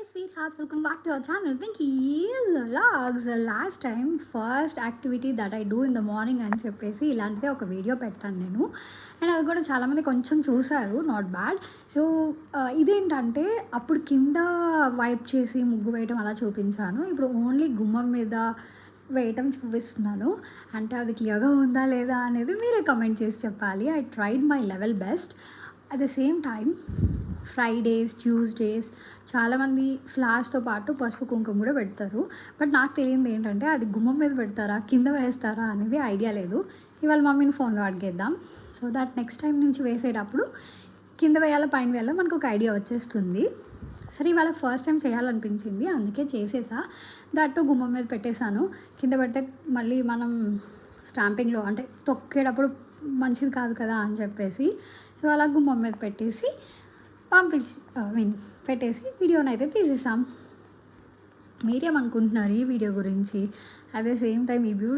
sweethearts, welcome back to our channel Pinky's Vlogs. Last time first activity that I do in the morning అని చెప్పేసి ఇలాంటిదే ఒక video పెట్టాను నేను. And అది కూడా చాలామంది కొంచెం చూసారు, నాట్ బ్యాడ్. సో ఇదేంటంటే అప్పుడు కింద వైప్ చేసి ముగ్గు వేయడం అలా చూపించాను. ఇప్పుడు ఓన్లీ గుమ్మం మీద వేయటం చూపిస్తున్నాను. అంటే అది క్లియర్గా ఉందా లేదా అనేది మీరే కమెంట్ చేసి చెప్పాలి. I tried my level best. At the same time Fridays, Tuesdays చాలామంది ఫ్లాష్తో పాటు పసుపు కుంకుమ కూడా పెడతారు. బట్ నాకు తెలియంది ఏంటంటే అది గుమ్మం మీద పెడతారా, కింద వేస్తారా అనేది ఐడియా లేదు. ఇవాళ మమ్మీని ఫోన్లో అడిగేద్దాం. సో దట్ నెక్స్ట్ టైం నుంచి వేసేటప్పుడు కింద వేయాలా పైన వేయాలా మనకు ఒక ఐడియా వచ్చేస్తుంది. సరే ఇవాళ ఫస్ట్ టైం చేయాలనిపించింది, అందుకే చేసేసా. దట్టు గుమ్మం మీద పెట్టేశాను. కింద పెడితే మళ్ళీ మనం స్టాంపింగ్లో అంటే తొక్కేటప్పుడు మంచిది కాదు కదా అని చెప్పేసి సో అలా గుమ్మం మీద పెట్టేసి పెట్టేసి వీడియోని అయితే తీసేసాం. మీరేమనుకుంటున్నారు ఈ వీడియో గురించి? అట్ ద సేమ్ టైం ఈ